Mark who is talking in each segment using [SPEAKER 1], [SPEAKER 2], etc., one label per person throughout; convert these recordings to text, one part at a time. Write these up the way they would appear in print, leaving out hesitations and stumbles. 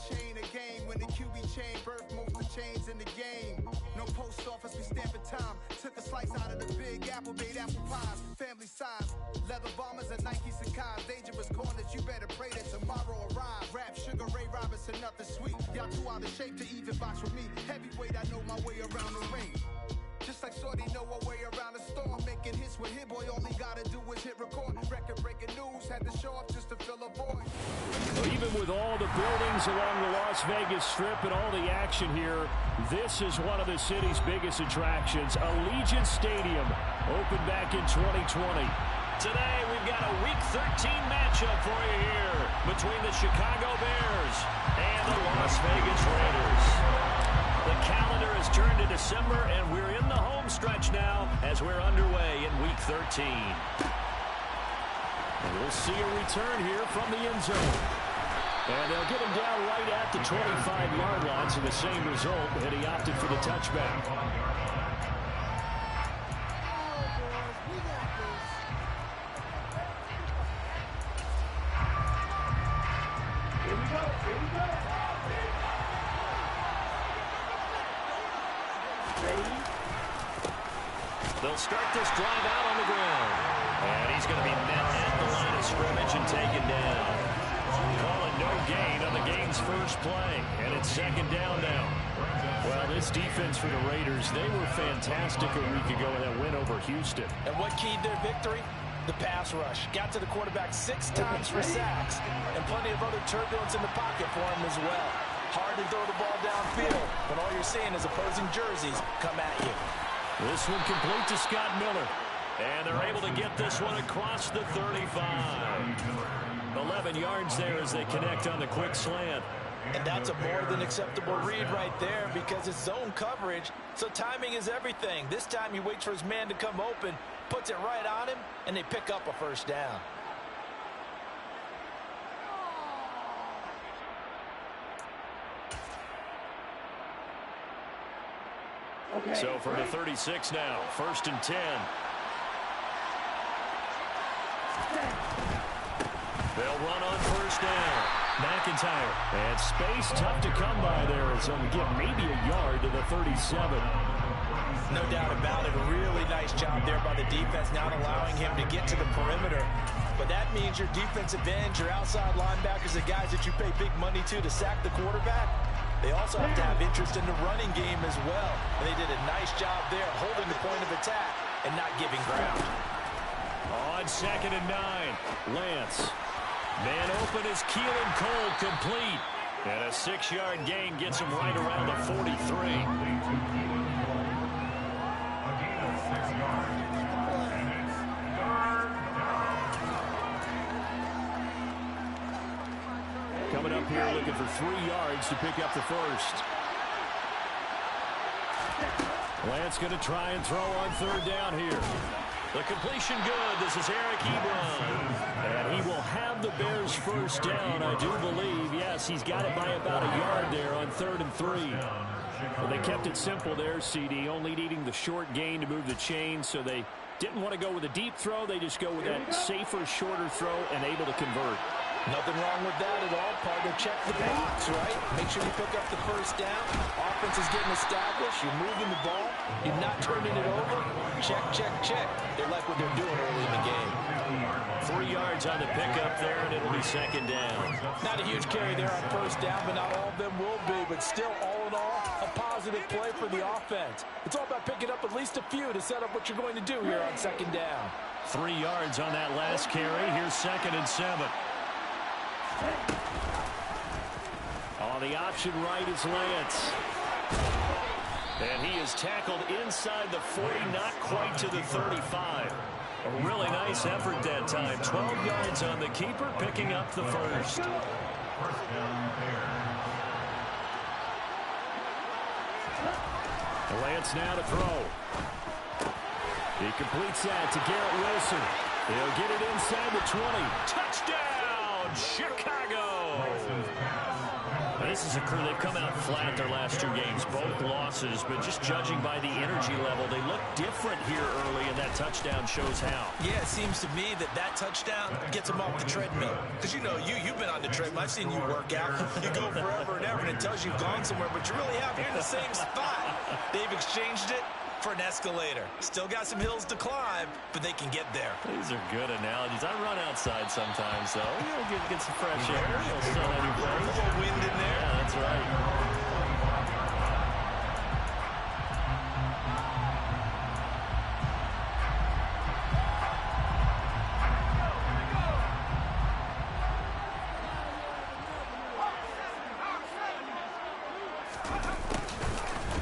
[SPEAKER 1] chain of game. When the QB chain birthed most of the chains in the game. No post office, we stamping time. Took a slice out of the big apple, made apple pies. Family size, leather bombers and Nike Sacai's. Dangerous corners, you better pray that tomorrow arrives. Rap, Sugar Ray Robinson, nothing sweet. Y'all too out of shape to even box with me. Heavyweight, I know my way around the ring. Just like Shorty know her way around the storm. Making hits with Hit Boy, all he gotta do is hit record. Record-breaking news, had to show up just to fill a void.
[SPEAKER 2] Even with all the buildings along the Las Vegas Strip and all the action here, this is one of the city's biggest attractions. Allegiant Stadium, opened back in 2020. Today, we've got a Week 13 matchup for you here between the Chicago Bears and the Las Vegas Raiders. The calendar has turned to December, and we're in the home stretch now as we're underway in Week 13. And we'll see a return here from the end zone. And they'll get him down right at the 25-yard line, so the same result, and he opted for the touchback. They'll start this drive out on the ground. And he's going to be met at the line of scrimmage and taken down. Calling no gain on the game's first play. And it's second down now. Well, this defense for the Raiders, they were fantastic a week ago in that win over Houston.
[SPEAKER 3] And what keyed their victory? The pass rush. Got to the quarterback 6 times for sacks. And plenty of other turbulence in the pocket for him as well. Hard to throw the ball downfield when all you're seeing is opposing jerseys come at you.
[SPEAKER 2] This one complete to Scott Miller. And they're able to get this one across the 35. 11 yards there as they connect on the quick slant.
[SPEAKER 3] And that's a more than acceptable read right there because it's zone coverage, so timing is everything. This time he waits for his man to come open, puts it right on him, and they pick up a first down.
[SPEAKER 2] Okay. So from the 36 now, 1st and 10. They'll run on first down. McIntyre. And space tough to come by there as they'll get maybe a yard to the 37.
[SPEAKER 3] No doubt about it. A really nice job there by the defense, not allowing him to get to the perimeter. But that means your defensive ends, your outside linebackers, the guys that you pay big money to sack the quarterback, they also have to have interest in the running game as well. And they did a nice job there holding the point of attack and not giving ground.
[SPEAKER 2] On 2nd and 9, Lance. Man open is Keelan Cole complete. And a 6-yard gain gets him right around the 43. Coming up here looking for 3 yards to pick up the first. Lance going to try and throw on 3rd down here. The completion good. This is Eric Ebron. And he will have the Bears first down, I do believe. Yes, he's got it by about a yard there on 3rd and 3. Well, they kept it simple there, CD, only needing the short gain to move the chains, so they didn't want to go with a deep throw. They just go with that safer, shorter throw and able to convert.
[SPEAKER 3] Nothing wrong with that at all. Partner, check the box, right? Make sure you pick up the first down. Offense is getting established. You're moving the ball. You're not turning it over. Check, check, check. They like what they're doing early in the game.
[SPEAKER 2] 3 yards on the pickup there, and it'll be 2nd down.
[SPEAKER 3] Not a huge carry there on first down, but not all of them will be. But still, all in all, a positive play for the offense. It's all about picking up at least a few to set up what you're going to do here on 2nd down.
[SPEAKER 2] 3 yards on that last carry. Here's 2nd and 7. On the option right is Lance. And he is tackled inside the 40, not quite to the 35. A really nice effort that time. 12 yards on the keeper, picking up the first. Lance now to throw. He completes that to Garrett Wilson. He'll get it inside the 20. Touchdown, Chicago! This is a crew. They've come out flat their last 2 games, both losses, but just judging by the energy level, they look different different here early, and that touchdown shows how.
[SPEAKER 3] Yeah, it seems to me that touchdown gets him off the treadmill. Because, you know, you've been on the treadmill. I've seen you work out. You go forever and ever, and it tells you you've gone somewhere, but you really have. You're in the same spot. They've exchanged it for an escalator. Still got some hills to climb, but they can get there.
[SPEAKER 2] These are good analogies. I run outside sometimes, though. You know, get some fresh air. A little sun on your face.
[SPEAKER 3] A little wind in there.
[SPEAKER 2] Yeah, that's right.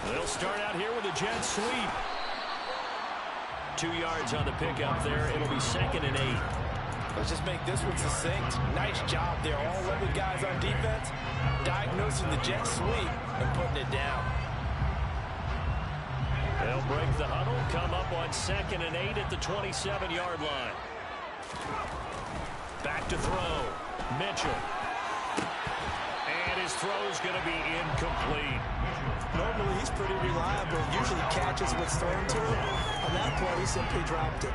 [SPEAKER 2] They'll start out here with a jet sweep. 2 yards on the pickup there. It'll be 2nd and 8.
[SPEAKER 3] Let's just make this one succinct. Nice job there. All 11 guys on defense diagnosing the jet sweep and putting it down.
[SPEAKER 2] They'll break the huddle, come up on 2nd and 8 at the 27-yard line. Back to throw. Mitchell. And his throw's going to be incomplete.
[SPEAKER 3] Normally, he's pretty reliable. Usually catches what's thrown to him. On that play, he simply dropped it.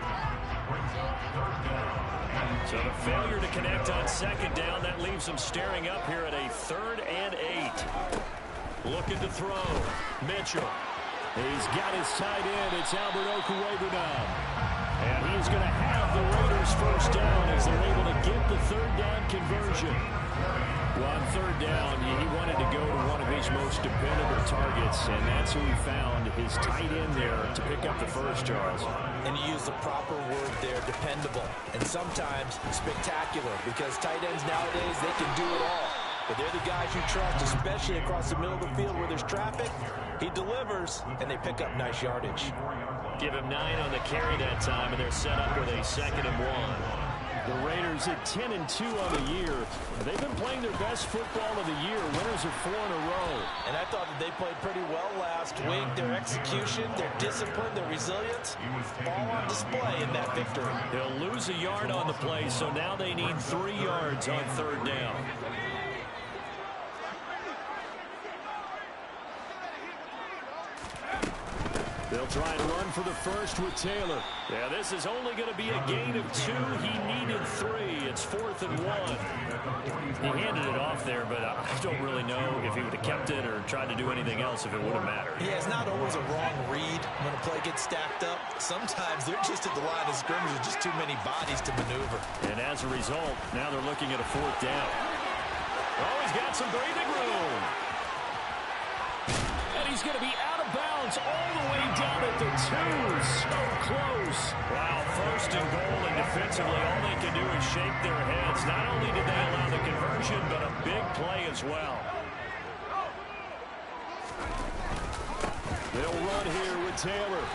[SPEAKER 2] So the failure to connect on 2nd down, that leaves him staring up here at a 3rd and 8. Looking to throw. Mitchell. He's got his tight end. It's Albert Okwuegbunam now. And he's going to have the Raiders first down as they're able to get the 3rd down conversion. Well, on 3rd down, he wanted to go to one of his most dependable targets, and that's who he found, his tight end there, to pick up the first, Charles.
[SPEAKER 3] And you use the proper word there, dependable, and sometimes spectacular, because tight ends nowadays, they can do it all. But they're the guys you trust, especially across the middle of the field where there's traffic. He delivers, and they pick up nice yardage.
[SPEAKER 2] Give him 9 on the carry that time, and they're set up with a 2nd and 1. The Raiders at 10-2 on the year. They've been playing their best football of the year. Winners of 4 in a row.
[SPEAKER 3] And I thought that they played pretty well last week. Their execution, their discipline, their resilience, all on display in that victory.
[SPEAKER 2] They'll lose a yard on the play, so now they need 3 yards on 3rd down. They'll try and run for the first with Taylor. Yeah, this is only going to be a gain of 2. He needed 3. It's 4th and 1. He handed it off there, but I don't really know if he would have kept it or tried to do anything else if it would have mattered.
[SPEAKER 3] Yeah, it's not always a wrong read when a play gets stacked up. Sometimes they're just at the line of scrimmage with just too many bodies to maneuver.
[SPEAKER 2] And as a result, now they're looking at a 4th down. Oh, he's got some breathing room. And he's going to be out of bounds all the way down at the 2. So close. Wow, 1st and goal, and defensively all they can do is shake their heads. Not only did they allow the conversion, but a big play as well. They'll run here with Taylor.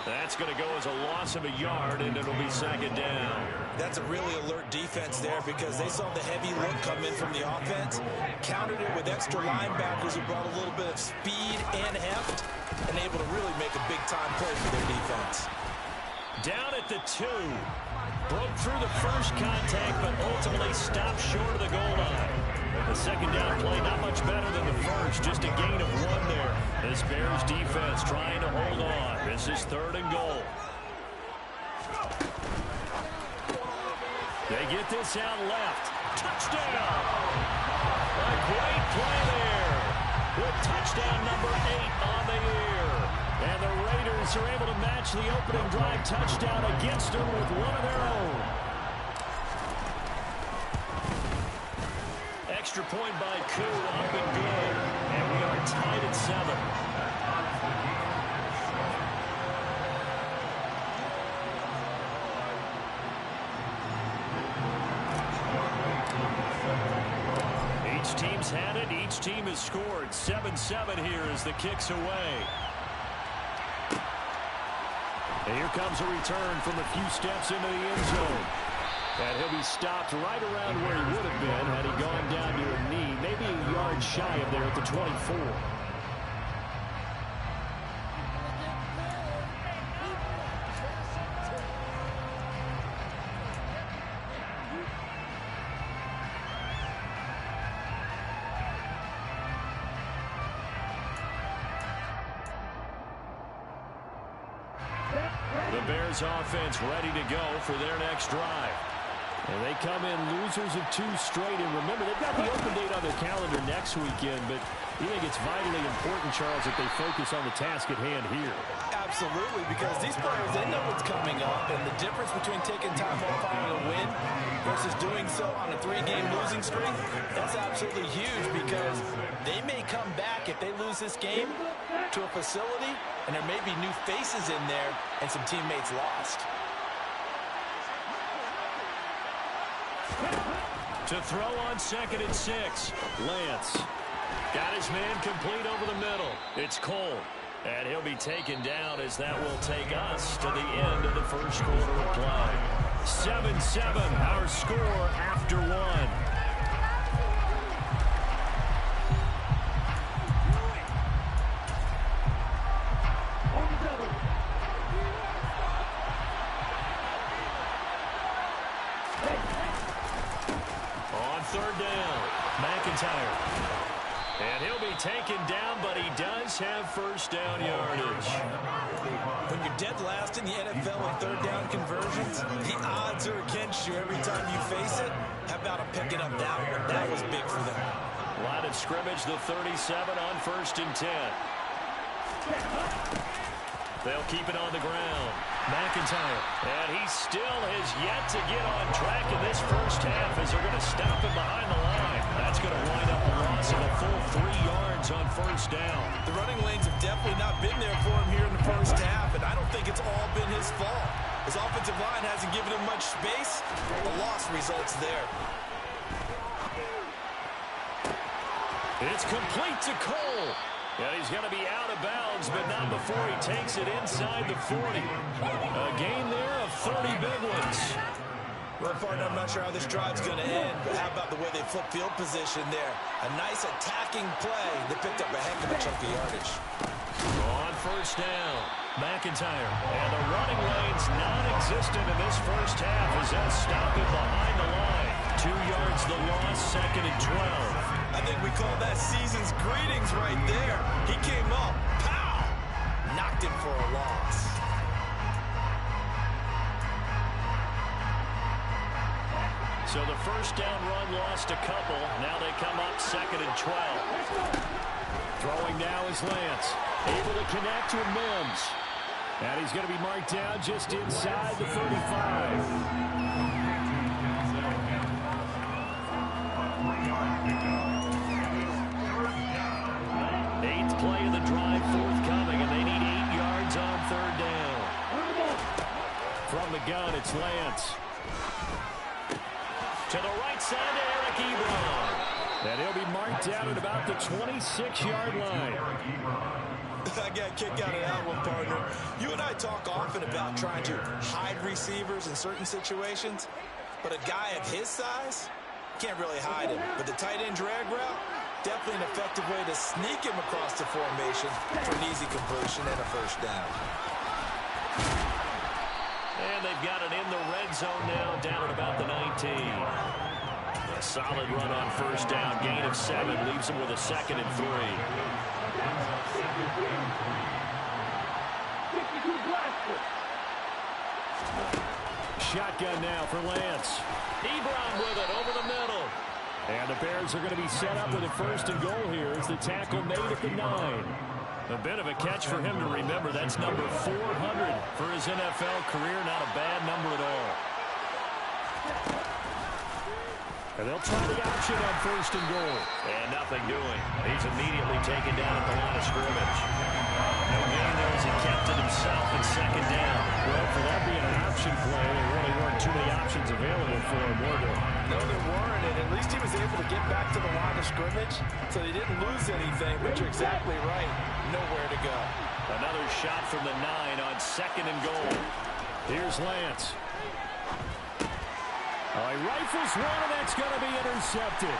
[SPEAKER 2] That's going to go as a loss of a yard, and it'll be 2nd down.
[SPEAKER 3] That's a really alert defense there because they saw the heavy look come in from the offense, countered it with extra linebackers who brought a little bit of speed and heft, and able to really make a big-time play for their defense.
[SPEAKER 2] Down at the 2. Broke through the first contact, but ultimately stopped short of the goal line. The 2nd down play not much better than the first, just a gain of 1 there. This Bears defense trying to hold on. This is 3rd and goal. They get this out left. Touchdown! A great play there with touchdown number 8 on the year. And the Raiders are able to match the opening drive touchdown against them with one of their own. Extra point by Koo, up and good. And we are tied at 7. Each team's had it. Each team has scored. 7-7 here as the kick's away. And here comes a return from a few steps into the end zone. And he'll be stopped right around where he would have been had he gone down to a knee, maybe a yard shy of there at the 24. The Bears offense ready to go for their next drive. And they come in losers of 2 straight. And remember, they've got the open date on their calendar next weekend, but you think it's vitally important, Charles, that they focus on the task at hand here.
[SPEAKER 3] Absolutely, because these players, they know what's coming up, and the difference between taking time off on a win versus doing so on a 3-game losing streak, that's absolutely huge, because they may come back if they lose this game to a facility, and there may be new faces in there and some teammates lost.
[SPEAKER 2] To throw on 2nd and 6, Lance. Got his man complete over the middle. It's Cole. And he'll be taken down as that will take us to the end of the first quarter of play. 7-7, our score after 1. On 3rd down, McIntyre. And he'll be taken down, but he does have 1st down yardage.
[SPEAKER 3] When you're dead last in the NFL in 3rd down conversions, the odds are against you every time you face it. How about him picking up that one? That was big for them.
[SPEAKER 2] Line of scrimmage, the 37 on 1st and 10. They'll keep it on the ground. McIntyre. And he still has yet to get on track in this first half as they're going to stop him behind the line. That's going to wind up a loss of a full 3 yards on 1st down.
[SPEAKER 3] The running lanes have definitely not been there for him here in the first half, and I don't think it's all been his fault. His offensive line hasn't given him much space. The loss results there.
[SPEAKER 2] It's complete to Cole. And he's going to be out of bounds, but not before he takes it inside the 40. A gain there of 30 big ones.
[SPEAKER 3] Well, partner, I'm not sure how this drive's going to end, but how about the way they flip field position there? A nice attacking play that picked up a heck of a chunk of yardage.
[SPEAKER 2] On 1st down, McIntyre. And the running lane's non-existent in this first half as they'll stop him behind the line. 2 yards the loss, 2nd and 12.
[SPEAKER 3] I think we call that season's greetings right there. He came up, pow, knocked him for a loss.
[SPEAKER 2] So the 1st down run lost a couple. Now they come up 2nd and 12. Throwing now is Lance. Able to connect with Mims. And he's going to be marked down just inside the 35. 8th play of the drive forthcoming, and they need 8 yards on 3rd down. From the gun, it's Lance. To the right side to Eric Ebron. And he'll be marked down at about the 26-yard line.
[SPEAKER 3] I got a kick out of that one, partner. You and I talk often about trying to hide receivers in certain situations, but a guy of his size can't really hide him. But the tight end drag route, definitely an effective way to sneak him across the formation for an easy completion and a 1st down.
[SPEAKER 2] And they've got it in the red zone now, down at about the 19. A solid run on 1st down, gain of 7, leaves them with a 2nd and 3. Shotgun now for Lance. Ebron with it over the middle. And the Bears are going to be set up with a 1st and goal here as the tackle made at the 9. A bit of a catch for him to remember. That's number 400 for his NFL career. Not a bad number at all. And they'll try the option on 1st and goal. And nothing doing. He's immediately taken down at the line of scrimmage. No gain there as he kept it himself at 2nd down. Well, for that being an option play, there really weren't too many options available for him, were there?
[SPEAKER 3] No, there weren't, and at least he was able to get back to the line of scrimmage, so he didn't lose anything, but you're exactly right. Nowhere to go.
[SPEAKER 2] Another shot from the 9 on 2nd and goal. Here's Lance. He rifles one, and that's going to be intercepted.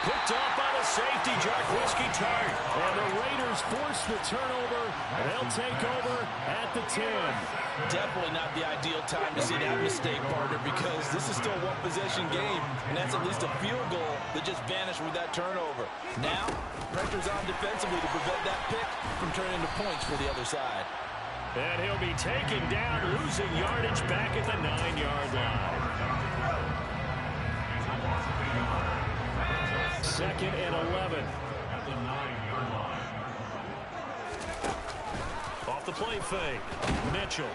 [SPEAKER 2] Picked off by the safety, Jarquiski Tartt. And the Raiders force the turnover, and they'll take over at the 10.
[SPEAKER 3] Definitely not the ideal time to see that mistake, partner, because this is still a one-possession game, and that's at least a field goal that just vanished with that turnover. Now, pressure's on defensively to prevent that pick from turning into points for the other side.
[SPEAKER 2] And he'll be taken down, losing yardage back at the 9-yard line. 2nd and 11. At the 9-yard line. Off the play fake. Mitchell.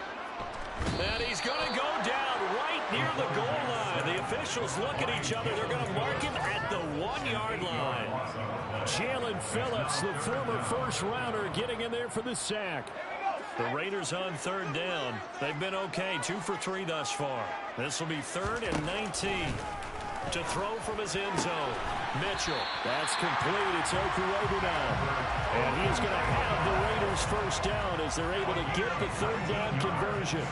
[SPEAKER 2] And he's going to go down right near the goal line. The officials look at each other. They're going to mark him at the 1-yard line. Jalen Phillips, the former first-rounder, getting in there for the sack. The Raiders on 3rd down. They've been okay, 2 for 3 thus far. This will be 3rd and 19. To throw from his end zone. Mitchell. That's complete. It's Okuebu now. And he is going to have the Raiders first down as they're able to get the 3rd down conversion.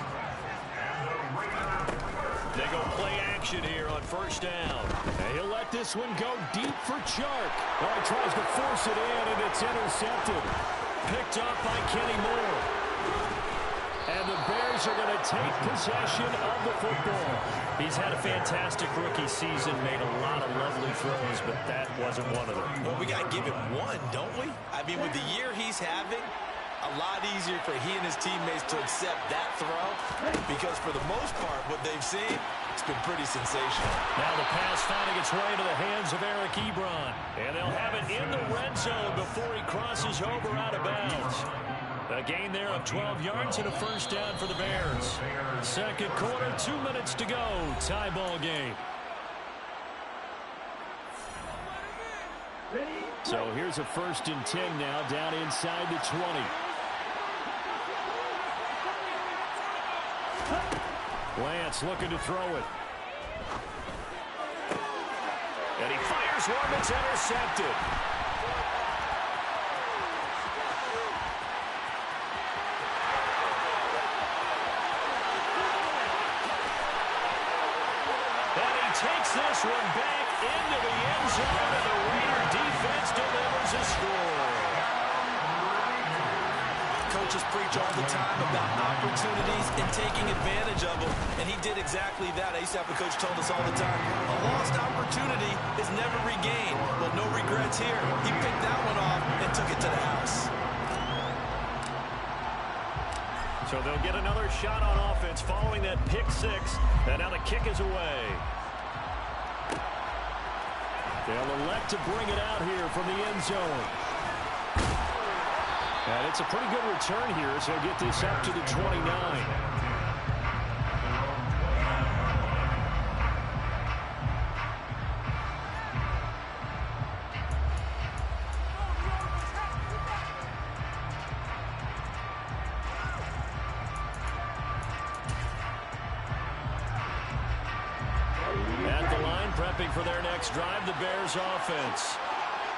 [SPEAKER 2] They go play action here on 1st down. And he'll let this one go deep for Chark. Oh, he tries to force it in, and it's intercepted. Picked up by Kenny Moore. And the Bears are going to take possession of the football. He's had a fantastic rookie season, made a lot of lovely throws, but that wasn't one of them.
[SPEAKER 3] Well, we got to give him one, don't we? I mean, with the year he's having, a lot easier for he and his teammates to accept that throw because for the most part, what they've seen, it's been pretty sensational.
[SPEAKER 2] Now the pass finding its way to the hands of Eric Ebron. And they'll have it in the red zone before he crosses over out of bounds. A gain there of 12 yards and a first down for the Bears. 2nd quarter, 2 minutes to go. Tie ball game. So here's a 1st and 10 now down inside the 20. Lance looking to throw it. And he fires one that's intercepted. Takes this one back into the end zone, and the Raider defense delivers a score.
[SPEAKER 3] Coaches preach all the time about opportunities and taking advantage of them, and he did exactly that. I used to have a coach told us all the time, a lost opportunity is never regained. Well, no regrets here. He picked that one off and took it to the house.
[SPEAKER 2] So they'll get another shot on offense following that pick 6, and now the kick is away. They'll elect to bring it out here from the end zone. And it's a pretty good return here as they'll get this up to the 29. Prepping for their next drive, the Bears offense.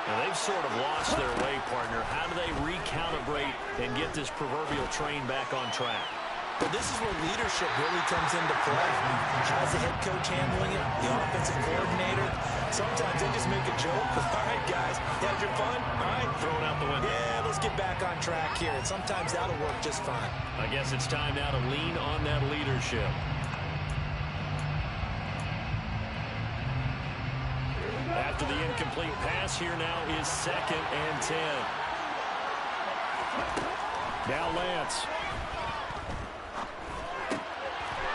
[SPEAKER 2] Now they've sort of lost their way, partner. How do they recalibrate and get this proverbial train back on track?
[SPEAKER 3] But this is where leadership really comes into play. How's the head coach handling it? The offensive coordinator? Sometimes they just make a joke. All right, guys, you had your fun? All right, throw it out the window. Yeah, let's get back on track here. And sometimes that'll work just fine.
[SPEAKER 2] I guess it's time now to lean on that leadership. After the incomplete pass, here now is 2nd and 10. Now Lance.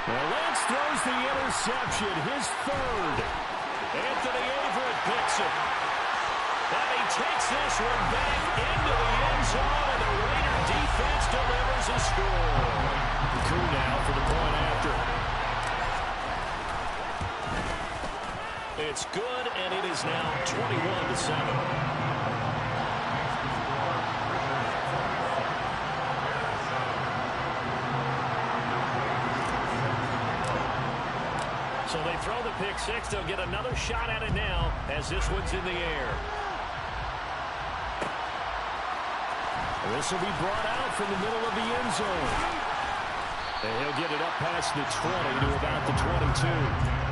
[SPEAKER 2] Well, Lance throws the interception, his 3rd. Anthony Averett picks it. And he takes this one back into the end zone, and the Raider defense delivers a score. Coup now for the point after. It's good, and it is now 21-7. So they throw the pick 6. They'll get another shot at it now as this one's in the air. This will be brought out from the middle of the end zone. And he'll get it up past the 20 to about the 22.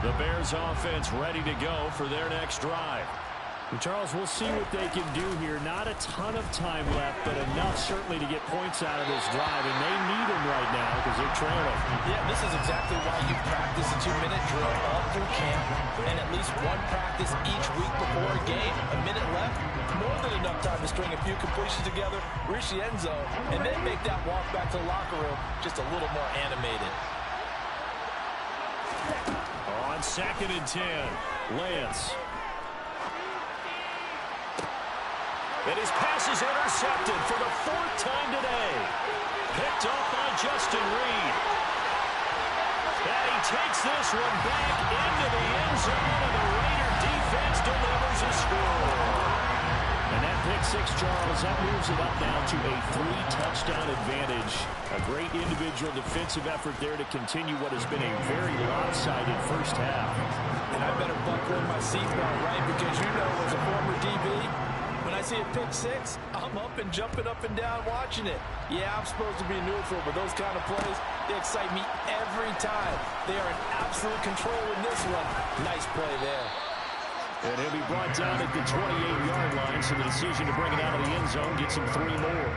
[SPEAKER 2] The Bears offense ready to go for their next drive. Charles, we'll see what they can do here. Not a ton of time left, but enough certainly to get points out of this drive, and they need them right now because they're trailing.
[SPEAKER 3] Yeah, this is exactly why you practice a 2-minute drill all through camp and at least one practice each week before a game. A minute left, more than enough time to string a few completions together, reach the end zone, and then make that walk back to the locker room just a little more animated.
[SPEAKER 2] On 2nd and 10, Lance. And his pass is intercepted for the 4th time today. Picked off by Justin Reed. And he takes this one back into the end zone, and the Raider defense delivers a score. And that pick six, Charles, that moves it up now to a 3-touchdown advantage. A great individual defensive effort there to continue what has been a very lopsided first half.
[SPEAKER 3] And I better buckle in my seatbelt, right? Because you know, as a former DB, when I see a pick six, I'm up and jumping up and down watching it. Yeah, I'm supposed to be neutral, but those kind of plays, they excite me every time. They are in absolute control in this one. Nice play there.
[SPEAKER 2] And he'll be brought down at the 28-yard line, so the decision to bring it out of the end zone gets him 3 more.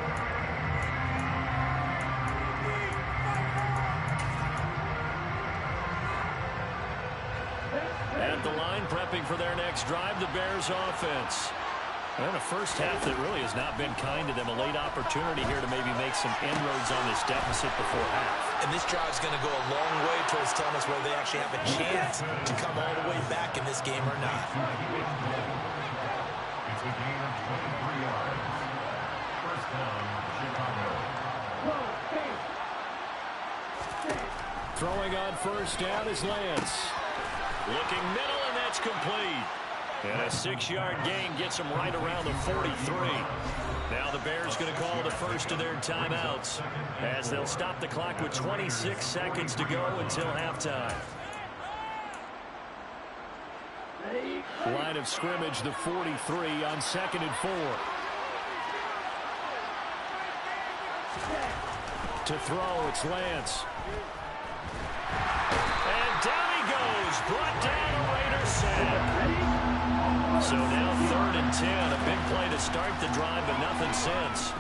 [SPEAKER 2] At the line, prepping for their next drive, the Bears offense. And a first half that really has not been kind to them. A late opportunity here to maybe make some inroads on this deficit before half.
[SPEAKER 3] And this drive's going to go a long way towards telling us whether they actually have a chance to come all the way back in this game or not.
[SPEAKER 4] It's a gain of 23 yards. First down, Chicago.
[SPEAKER 2] Throwing on first down is Lance. Looking middle, and that's complete. And a 6-yard gain gets them right around the 43. Now the Bears going to call the first of their timeouts as they'll stop the clock with 26 seconds to go until halftime. Line of scrimmage, the 43 on 2nd and 4. To throw, it's Lance. And down he goes. Brought down a Raider sack. So now 3rd and 10. A big play to start the drive, but nothing since.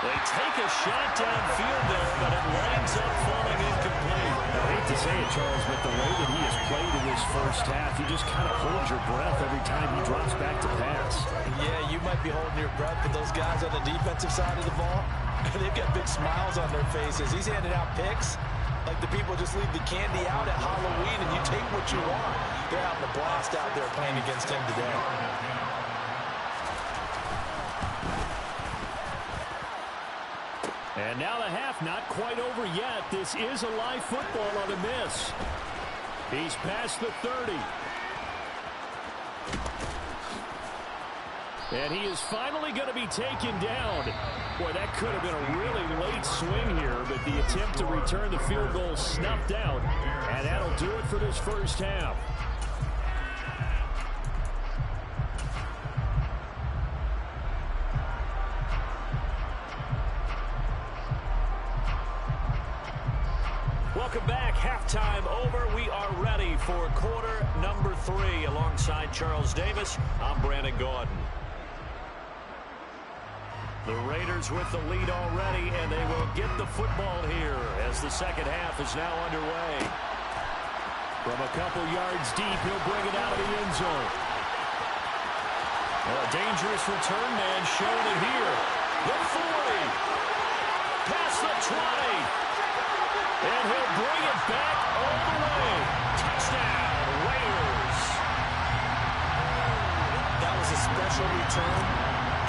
[SPEAKER 2] They take a shot downfield there, but it winds up falling incomplete. I hate to say it, Charles, but the way that he has played in this first half, you just kind of hold your breath every time he drops back to pass.
[SPEAKER 3] Yeah, you might be holding your breath, but those guys on the defensive side of the ball, they've got big smiles on their faces. He's handing out picks like the people just leave the candy out at Halloween and you take what you want. They're having a blast out there playing against him today.
[SPEAKER 2] And now the half not quite over yet. This is a live football on a miss. He's past the 30. And he is finally going to be taken down. Boy, that could have been a really late swing here, but the attempt to return the field goal snuffed out. And that'll do it for this first half. Welcome back. Halftime over. We are ready for quarter number 3. Alongside Charles Davis, I'm Brandon Gaudin. The Raiders with the lead already, and they will get the football here as the second half is now underway. From a couple yards deep, he'll bring it out of the end zone. A dangerous return man showing it here. The 40. Past the 20. And he'll bring it back all the way. Touchdown, Raiders.
[SPEAKER 3] That was a special return,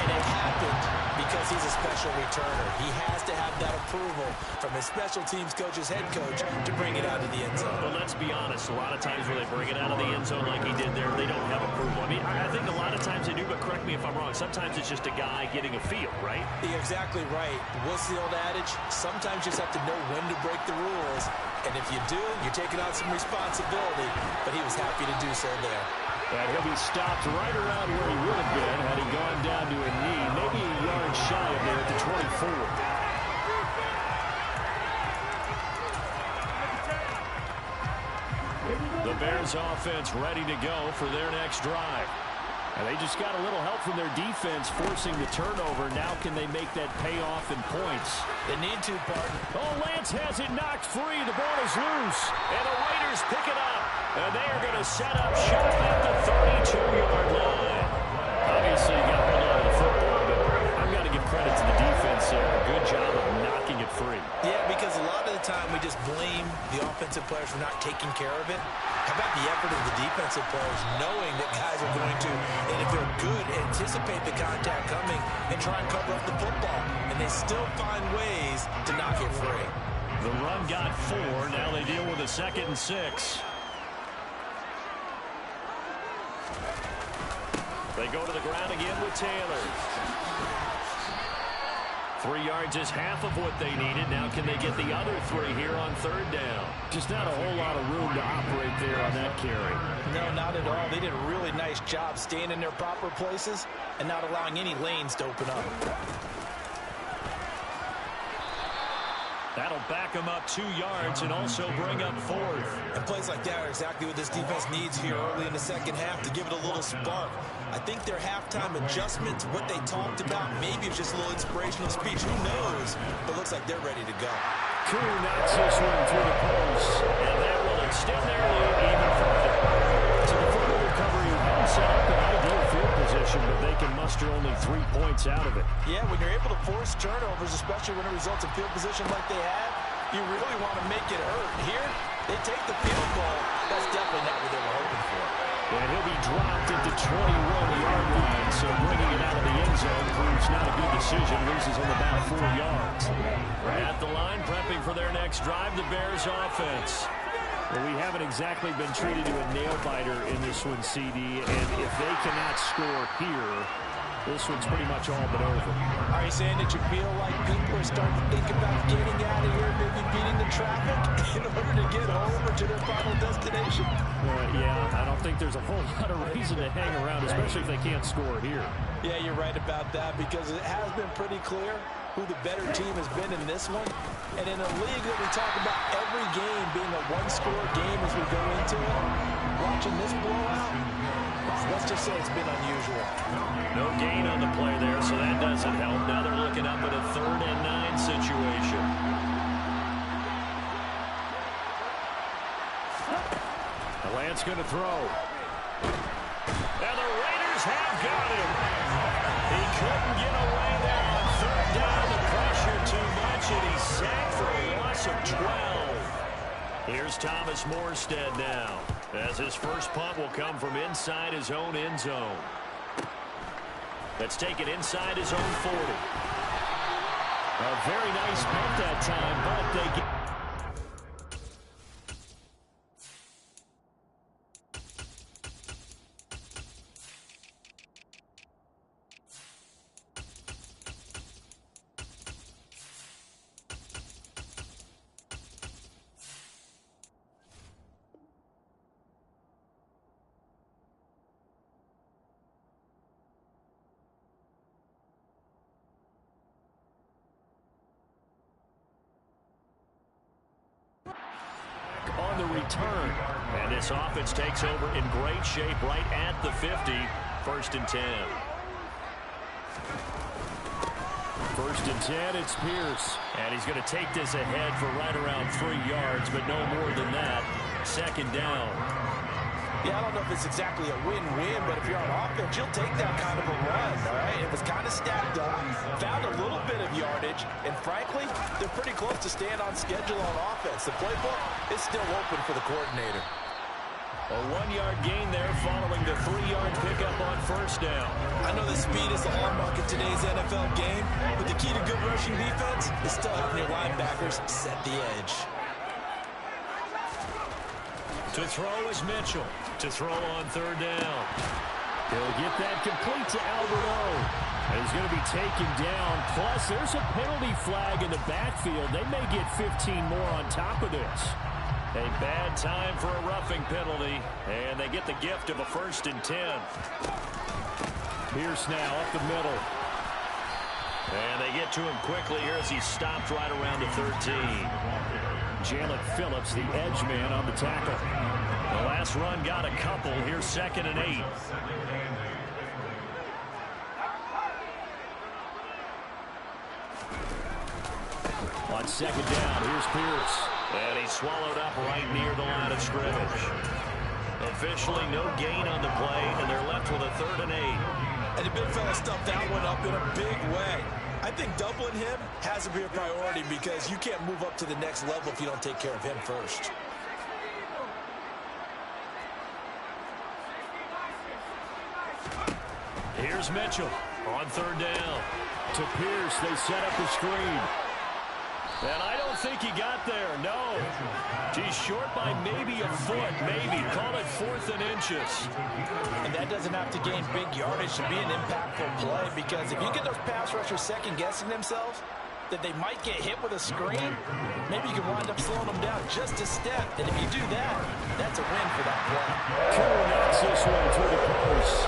[SPEAKER 3] and it happened because he's a special returner. He has to have that approval from his special teams coach's head coach to bring it out of the end zone.
[SPEAKER 2] Well, let's be honest. A lot of times when they bring it out of the end zone like he did there, they don't have approval. I mean, I think a lot of times they do, but correct me if I'm wrong. Sometimes it's just a guy getting a feel, right?
[SPEAKER 3] You're exactly right. What's the old adage? Sometimes you just have to know when to break the rules. And if you do, you're taking on some responsibility. But he was happy to do so there.
[SPEAKER 2] And he'll be stopped right around where he would have been had he gone down to a knee, maybe a yard shy of there at the 24. The The Bears offense ready to go for their next drive. And they just got a little help from their defense forcing the turnover. Now can they make that pay off in points?
[SPEAKER 3] They need to, partner.
[SPEAKER 2] Oh, Lance has it knocked free. The ball is loose. And the Raiders pick it up. And they are going to set up shop at the 32-yard line. Obviously, you got to hold on to the football, but I've got to give credit to the defense there. Good job of knocking it free.
[SPEAKER 3] Yeah, because a lot of the time we just blame the offensive players for not taking care of it. How about the effort of the defensive players knowing that guys are going to, and if they're good, anticipate the contact coming and try and cover up the football. And they still find ways to knock it free.
[SPEAKER 2] The run got 4. Now they deal with a 2nd and 6. They go to the ground again with Taylor. 3 yards is half of what they needed. Now can they get the other 3 here on 3rd down? Just not a whole lot of room to operate there on that carry.
[SPEAKER 3] No, not at all. They did a really nice job staying in their proper places and not allowing any lanes to open up.
[SPEAKER 2] That'll back them up 2 yards and also bring up 4th.
[SPEAKER 3] And plays like that are exactly what this defense needs here early in the second half to give it a little spark. I think their halftime adjustments, what they talked about, maybe it's just a little inspirational speech. Who knows? But looks like they're ready to go.
[SPEAKER 2] Koo knocks this one through the post, and that will extend their lead even further. So the further recovery will set up an ideal field position, but they can muster only 3 points out of it.
[SPEAKER 3] Yeah, when you're able to force turnovers, especially when it results in field position like they had, you really want to make it hurt. Here, they take the field goal. That's definitely not what they were hoping for.
[SPEAKER 2] And he'll be dropped at the 21-yard line, so bringing it out of the end zone proves not a good decision. Loses on about 4 yards. At the line, prepping for their next drive, the Bears offense. Well, we haven't exactly been treated to a nail-biter in this one, CD, and if they cannot score here, this one's pretty much all but over.
[SPEAKER 3] Are you saying that you feel like people are starting to think about getting out of here, maybe beating the traffic in order to get home or to their final destination?
[SPEAKER 2] Yeah, I don't think there's a whole lot of reason to hang around, especially if they can't score here.
[SPEAKER 3] Yeah, you're right about that because it has been pretty clear who the better team has been in this one. And in a league that we talk about every game being a one-score game as we go into it, watching this blowout, let's just say it's been unusual.
[SPEAKER 2] No gain on the play there, so that doesn't help. Now they're looking up at a 3rd and 9 situation. Lance going to throw. And the Raiders have got him. He couldn't get away there on 3rd down. The pressure too much, and he's sacked for a loss of 12. Here's Thomas Morstead now, as his first punt will come from inside his own end zone. Let's take it inside his own 40. A very nice punt that time, but they get... on the return. And this offense takes over in great shape right at the 50. 1st and 10. 1st and 10, it's Pierce. And he's going to take this ahead for right around 3 yards, but no more than that. 2nd down.
[SPEAKER 3] Yeah, I don't know if it's exactly a win-win, but if you're on offense, you'll take that kind of a run, all right? It was kind of stacked up, found a little bit of yardage, and frankly, they're pretty close to staying on schedule on offense. The playbook is still open for the coordinator.
[SPEAKER 2] A 1-yard gain there following the 3-yard pickup on 1st down.
[SPEAKER 3] I know the speed is the hallmark of today's NFL game, but the key to good rushing defense is still having your linebackers set the edge.
[SPEAKER 2] To throw is Mitchell. To throw on 3rd down. He'll get that complete to Alberto. And he's going to be taken down. Plus, there's a penalty flag in the backfield. They may get 15 more on top of this. A bad time for a roughing penalty. And they get the gift of a 1st and 10. Pierce now up the middle. And they get to him quickly here as he's stopped right around the 13. Jalen Phillips, the edge man on the tackle. The last run got a couple. Here's 2nd and 8. On 2nd down, here's Pierce. And he's swallowed up right near the line of scrimmage. Officially no gain on the play, and they're left with a 3rd and 8.
[SPEAKER 3] And the big fella stuffed that one up in a big way. I think doubling him has to be a priority because you can't move up to the next level if you don't take care of him first.
[SPEAKER 2] Here's Mitchell on 3rd down. To Pierce, they set up the screen. And I don't think he got there, no. He's short by maybe a foot, maybe. Call it 4th and inches.
[SPEAKER 3] And that doesn't have to gain big yardage to be an impactful play because if you get those pass rushers second-guessing themselves, that they might get hit with a screen, maybe you can wind up slowing them down just a step. And if you do that, that's a win for that play.
[SPEAKER 2] Cooler knocks this one to the post.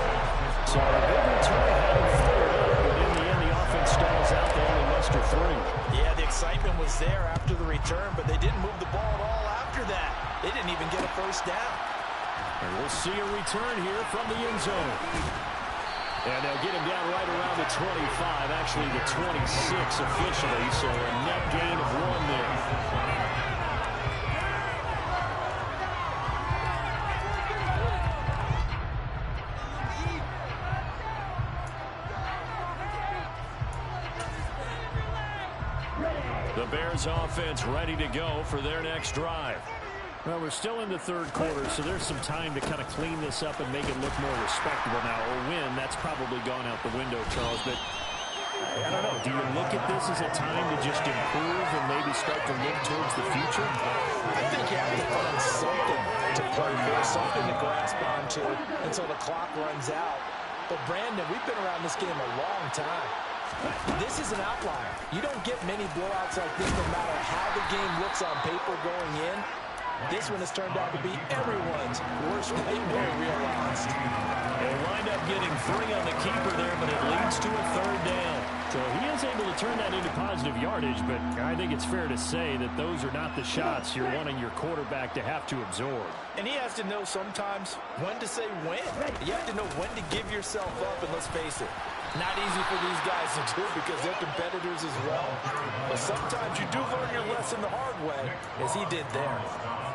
[SPEAKER 2] So a big return having fired up, but in the end, the offense stalls out. They only muster 3.
[SPEAKER 3] Yeah, the excitement was there after the return, but they didn't move the ball at all after that. They didn't even get a first down.
[SPEAKER 2] And we'll see a return here from the end zone. And they'll get him down right around the 25, actually the 26 officially, so a net gain of 1 there. The Bears offense ready to go for their next drive. Well, we're still in the 3rd quarter, so there's some time to kind of clean this up and make it look more respectable now. A win, that's probably gone out the window, Charles, but I don't know. Do you look at this as a time to just improve and maybe start to look towards the future?
[SPEAKER 3] I think you have to find something to play for, something to grasp onto until the clock runs out. But, Brandon, we've been around this game a long time. This is an outlier. You don't get many blowouts like this no matter how the game looks on paper going in. This one has turned out to be everyone's worst nightmare realized.
[SPEAKER 2] They wind up getting 3 on the keeper there, but it leads to a 3rd down. So he is able to turn that into positive yardage, but I think it's fair to say that those are not the shots you're wanting your quarterback to have to absorb.
[SPEAKER 3] And he has to know sometimes when to say when. You have to know when to give yourself up, and let's face it, not easy for these guys to do because they're competitors as well. But sometimes you do learn your lesson the hard way, as he did there.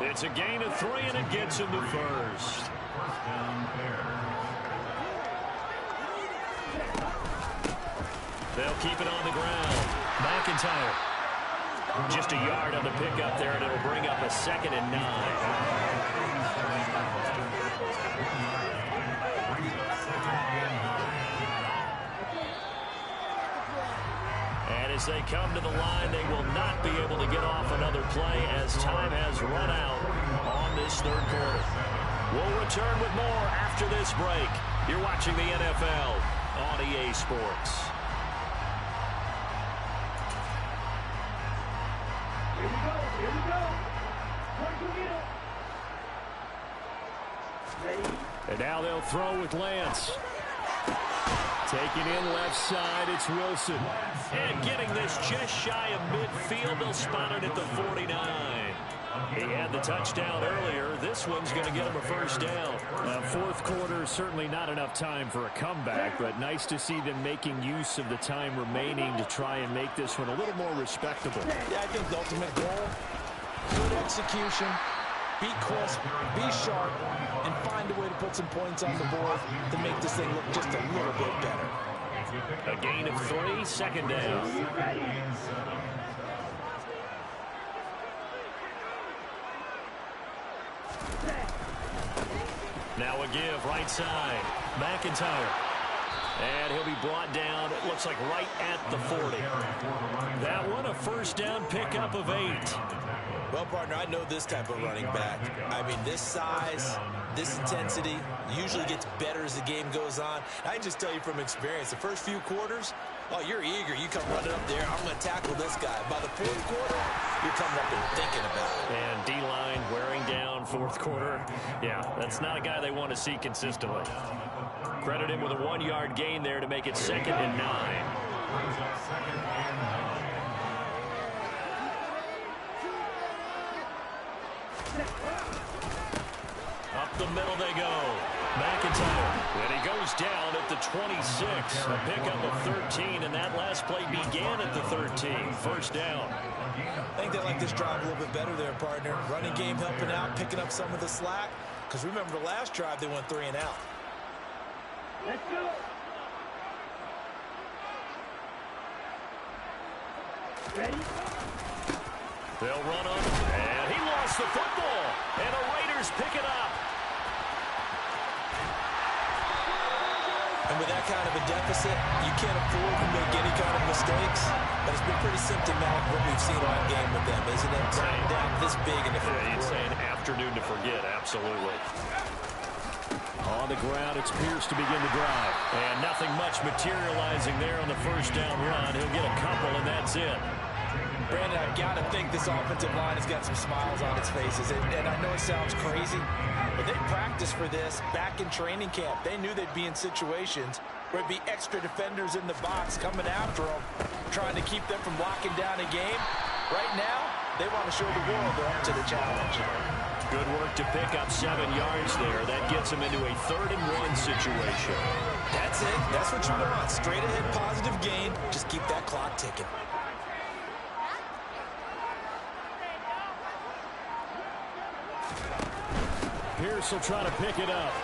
[SPEAKER 2] It's a gain of 3, and it gets him to 1st. They'll keep it on the ground. McIntyre. Just a yard on the pickup there, and it'll bring up a 2nd and 9. And as they come to the line, they will not be able to get off another play as time has run out on this 3rd quarter. We'll return with more after this break. You're watching the NFL on EA Sports.
[SPEAKER 4] Here we go.
[SPEAKER 2] And now they'll throw with Lance. Taking in left side, it's Wilson. And getting this just shy of midfield, they'll spot it at the 49. He had the touchdown earlier. This one's going to get him a 1st down. 4th quarter, certainly not enough time for a comeback, but nice to see them making use of the time remaining to try and make this one a little more respectable.
[SPEAKER 3] Yeah, I think the ultimate goal, good execution, be crisp, be sharp, and find a way to put some points on the board to make this thing look just a little bit better.
[SPEAKER 2] A gain of 3, 2nd down. Now a give, right side. McIntyre. And he'll be brought down, it looks like right at the 40. That one, a 1st down pickup of 8.
[SPEAKER 3] Well, partner, I know this type of running back. I mean, this size, this intensity usually gets better as the game goes on. I can just tell you from experience, the first few quarters, oh, you're eager. You come running up there, I'm going to tackle this guy. By the 4th quarter, you're coming up and thinking about it.
[SPEAKER 2] And D-line wearing down 4th quarter. Yeah, that's not a guy they want to see consistently. Credit him with a 1-yard gain there to make it 2nd and 9. middle they go. McIntyre. And he goes down at the 26. A pickup of 13, and that last play began at the 13. First down.
[SPEAKER 3] I think they like this drive a little bit better there, partner. Running game helping out, picking up some of the slack. Because remember the last drive, they went 3 and out.
[SPEAKER 5] Let's go. Ready?
[SPEAKER 2] They'll run on, and he lost the football. And the Raiders pick it up.
[SPEAKER 3] And with that kind of a deficit, you can't afford to make any kind of mistakes. But it's been pretty symptomatic what we've seen all game with them, isn't it? Tying down this big in the fourth quarter.
[SPEAKER 2] You'd say an afternoon to forget, absolutely. On the ground, it's Pierce to begin the drive. And nothing much materializing there on the first down run. He'll get a couple, and that's it.
[SPEAKER 3] Brandon, I've got to think this offensive line has got some smiles on its faces. And I know it sounds crazy, but they practiced for this back in training camp. They knew they'd be in situations where it'd be extra defenders in the box coming after them, trying to keep them from locking down a game. Right now, they want to show the world they're up to the challenge.
[SPEAKER 2] Good work to pick up 7 yards there. That gets them into a 3rd-and-1 situation.
[SPEAKER 3] That's it. That's what you want. Straight ahead positive gain. Just keep that clock ticking.
[SPEAKER 2] Pierce will try to pick it up.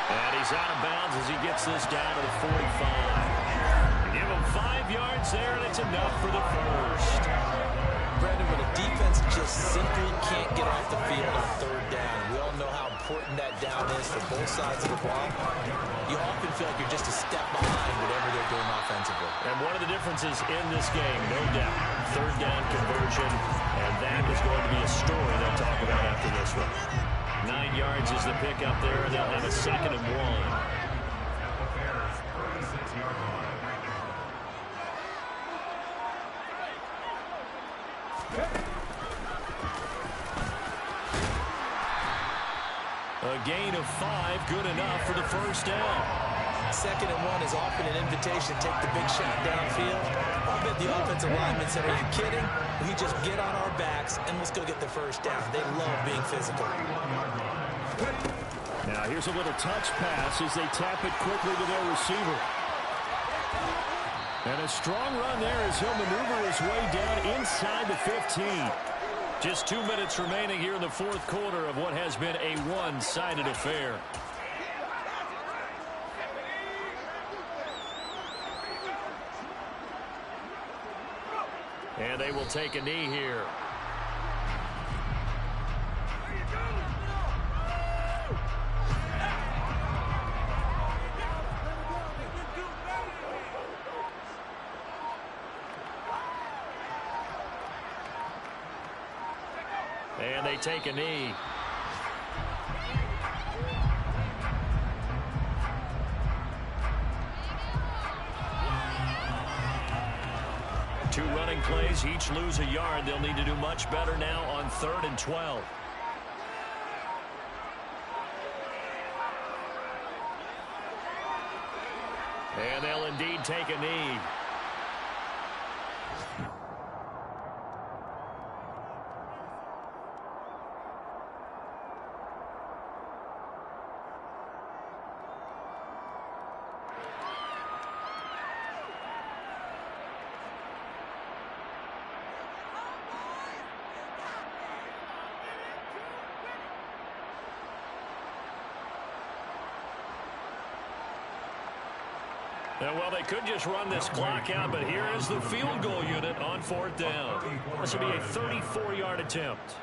[SPEAKER 2] And he's out of bounds as he gets this down to the 45. Give him 5 yards there, and it's enough for the first.
[SPEAKER 3] Brandon, when a defense just simply can't get off the field on 3rd down, we all know how important that down is for both sides of the ball. You often feel like you're just a step behind whatever they're doing offensively.
[SPEAKER 2] And one of the differences in this game, no doubt, 3rd down conversion, and that is going to be a story they'll talk about after this one. 9 yards is the pickup there, and they'll have a 2nd and 1. A gain of 5, good enough for the first down.
[SPEAKER 3] 2nd and 1 is often an invitation to take the big shot downfield. I bet the offensive lineman said, are you kidding? We just get on our backs and let's go get the first down. They love being physical.
[SPEAKER 2] Now here's a little touch pass as they tap it quickly to their receiver. And a strong run there as he'll maneuver his way down inside the 15. Just 2 minutes remaining here in the 4th quarter of what has been a one-sided affair. And they will take a knee here. And they take a knee. Two running plays, each lose a yard. They'll need to do much better now on 3rd and 12. And they'll indeed take a knee. Well, they could just run this clock out, but here is the field goal unit on 4th down. This will be a 34-yard attempt.